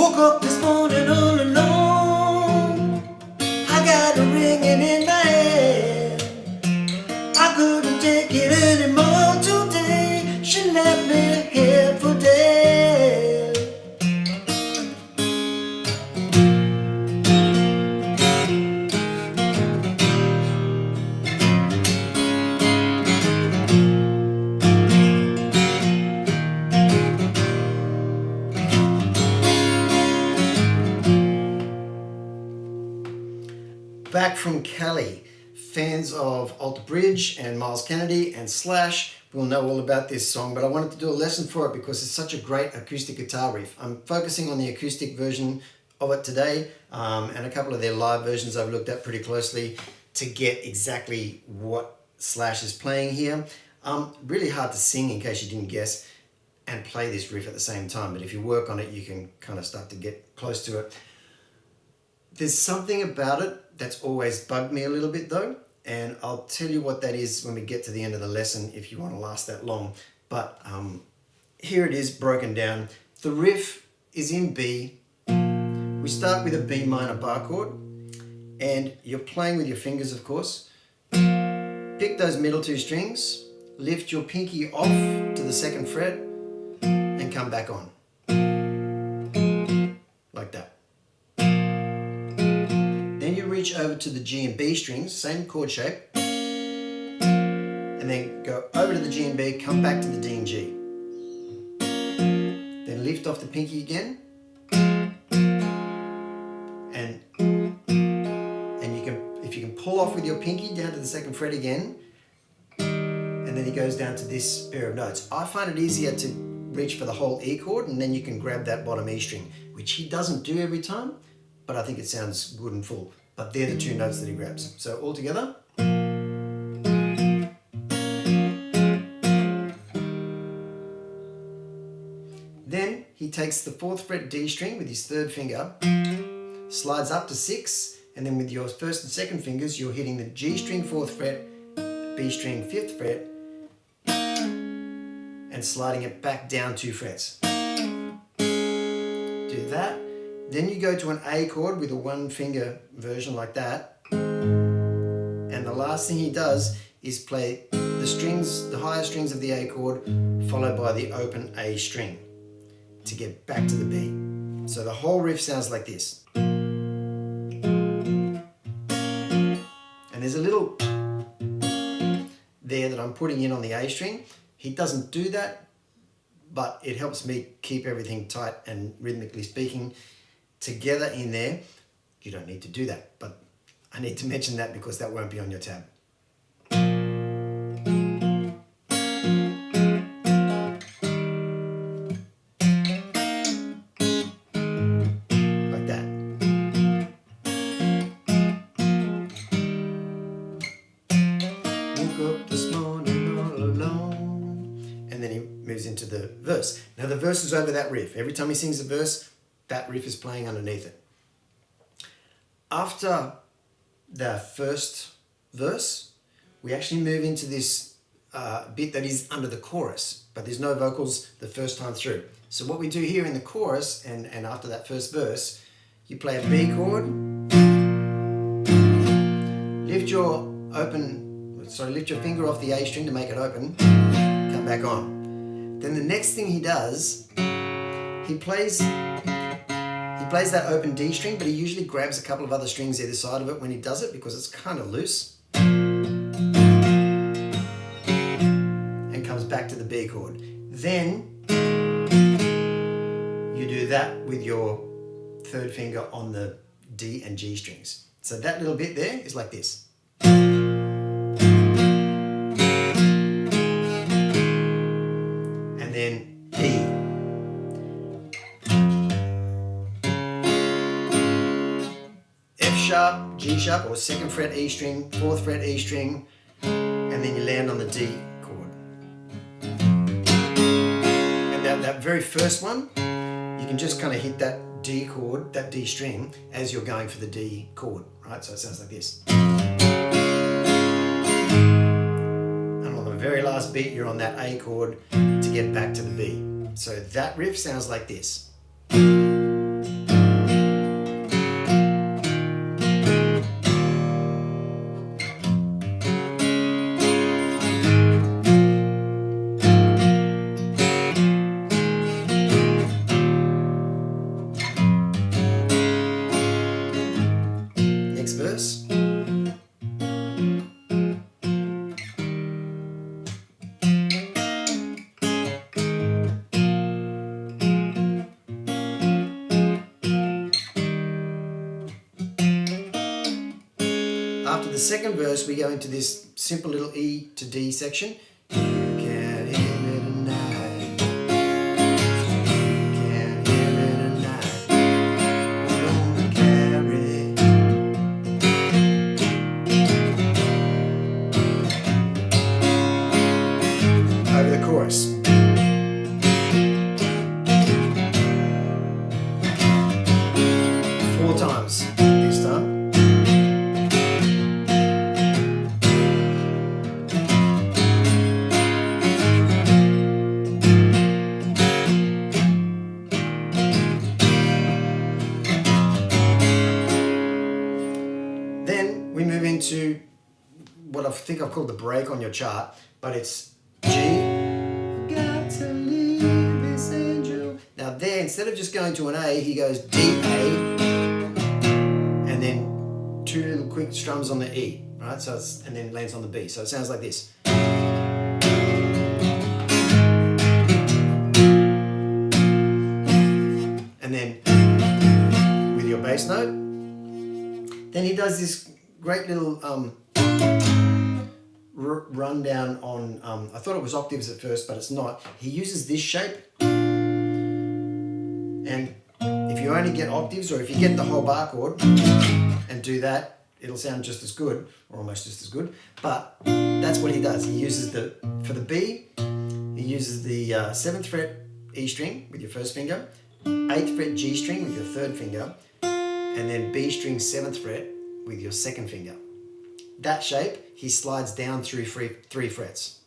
Woke up this morning all alone. I got a ringing in my head. I couldn't take it anymore today. She left me here for dead. Back from Cali. Fans of Alter Bridge and Myles Kennedy and Slash will know all about this song, but I wanted to do a lesson for it because it's such a great acoustic guitar riff. I'm focusing on the acoustic version of it today, and a couple of their live versions I've looked at pretty closely to get exactly what Slash is playing here. Really hard to sing, in case you didn't guess, and play this riff at the same time, but if you work on it you can kind of start to get close to it. There's something about it that's always bugged me a little bit though, and I'll tell you what that is when we get to the end of the lesson if you want to last that long. But here it is broken down. The riff is in B. We start with a B minor bar chord, and you're playing with your fingers, of course. Pick those middle two strings, lift your pinky off to the second fret, and come back on. Like that. Then you reach over to the G and B strings, same chord shape, and then go over to the G and B, come back to the D and G. Then lift off the pinky again, and you can, if you can pull off with your pinky down to the second fret again, and then he goes down to this pair of notes. I find it easier to reach for the whole E chord, and then you can grab that bottom E string, which he doesn't do every time, but I think it sounds good and full. But they're the two notes that he grabs. So all together. Then he takes the fourth fret D string with his third finger, slides up to 6, and then with your first and second fingers you're hitting the G string 4th fret, B string 5th fret, and sliding it back down 2 frets. Do that. Then you go to an A chord with a 1 finger version like that. And the last thing he does is play the strings, the higher strings of the A chord, followed by the open A string to get back to the B. So the whole riff sounds like this. And there's a little there that I'm putting in on the A string. He doesn't do that, but it helps me keep everything tight and rhythmically speaking together in there. You don't need to do that, but I need to mention that because that won't be on your tab. Like that. Woke up this morning all alone. And then he moves into the verse. Now the verse is over that riff. Every time he sings a verse, that riff is playing underneath it. After the first verse, we actually move into this bit that is under the chorus, but there's no vocals the first time through. So what we do here in the chorus and after that first verse, you play a B chord, lift your finger off the A string to make it open, come back on. Then the next thing he does, he plays that open D string, but he usually grabs a couple of other strings either side of it when he does it because it's kind of loose. And comes back to the B chord. Then you do that with your third finger on the D and G strings. So that little bit there is like this. And then E. Sharp, G sharp, or 2nd fret E string, 4th fret E string, and then you land on the D chord. And that very first one, you can just kind of hit that D chord, that D string, as you're going for the D chord, right? So it sounds like this. And on the very last beat, you're on that A chord to get back to the B. So that riff sounds like this. after the second verse, we go into this simple little E to D section. You can't hear me tonight. You can't hear me tonight. Don't carry. Over the chorus. 4 times this time. Then we move into what I think I've called the break on your chart, but it's G. Got to leave this angel. Now there, instead of just going to an A, he goes D, A, and then 2 little quick strums on the E, right? So it's, and then lands on the B. So it sounds like this. And then with your bass note, then he does this great little rundown on, I thought it was octaves at first, but it's not. He uses this shape. And if you only get octaves, or if you get the whole bar chord and do that, it'll sound just as good, or almost just as good. But that's what he does. He uses for the B, he uses the 7th fret E string with your first finger, 8th fret G string with your 3rd finger, and then B string 7th fret with your 2nd finger. That shape, he slides down through 3 frets.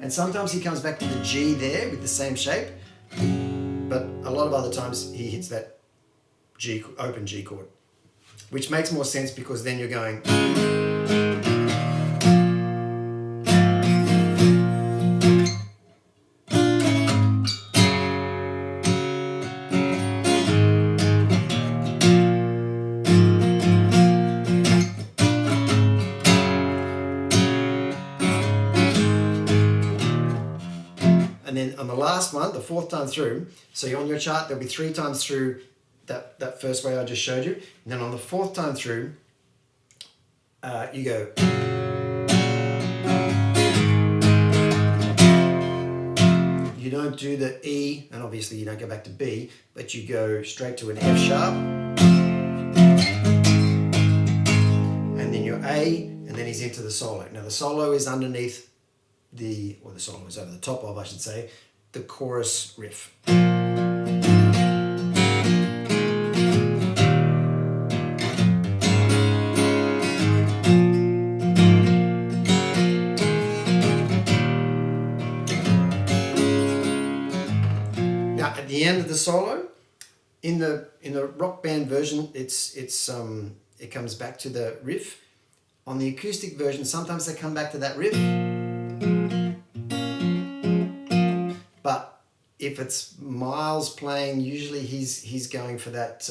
And sometimes he comes back to the G there with the same shape, but a lot of other times he hits that G, open G chord, which makes more sense because then you're going. And then on the last one, the 4th time through, so you're on your chart, there'll be 3 times through that first way I just showed you. And then on the 4th time through, you go. You don't do the E, and obviously you don't go back to B, but you go straight to an F sharp. And then your A, and then he's into the solo. Now the solo is underneath the solo is over the top of, I should say, the chorus riff. Now at the end of the solo, in the rock band version, it comes back to the riff. On the acoustic version, sometimes they come back to that riff. But if it's Myles playing, usually he's going for that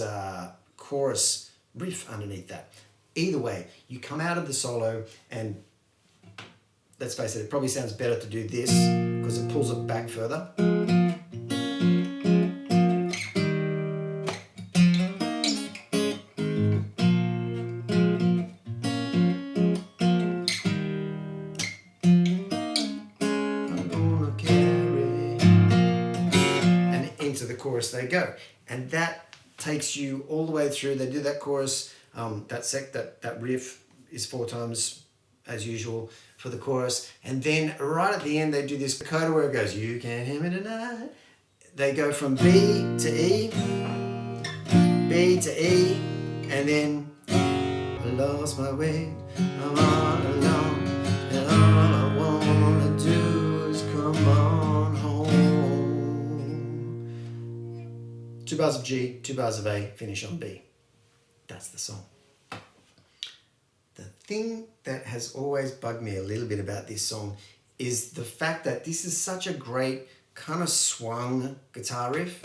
chorus riff underneath that. Either way, you come out of the solo, and let's face it, it probably sounds better to do this because it pulls it back further. Chorus they go, and that takes you all the way through. They do that chorus, that riff is 4 times as usual for the chorus, and then right at the end they do this coda where it goes, you can't hear me tonight. They go from B to E, B to E, and then I lost my way, I'm all alone, and all I wanna do is come on home. 2 bars of G, 2 bars of A, finish on B. That's the song. The thing that has always bugged me a little bit about this song is the fact that this is such a great kind of swung guitar riff.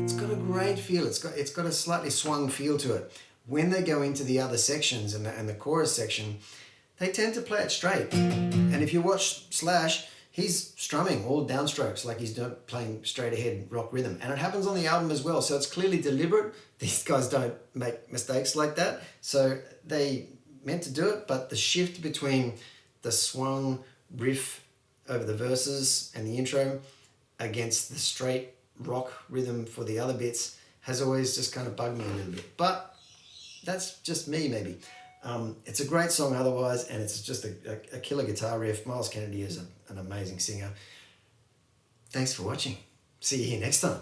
It's got a great feel. It's got a slightly swung feel to it. When they go into the other sections and the chorus section, they tend to play it straight. And if you watch Slash, he's strumming all downstrokes like he's playing straight ahead rock rhythm. And it happens on the album as well. So it's clearly deliberate. These guys don't make mistakes like that. So they meant to do it, but the shift between the swung riff over the verses and the intro against the straight rock rhythm for the other bits has always just kind of bugged me a little bit. But that's just me, maybe. It's a great song otherwise, and it's just a killer guitar riff. Myles Kennedy is an amazing singer. Thanks for watching. See you here next time.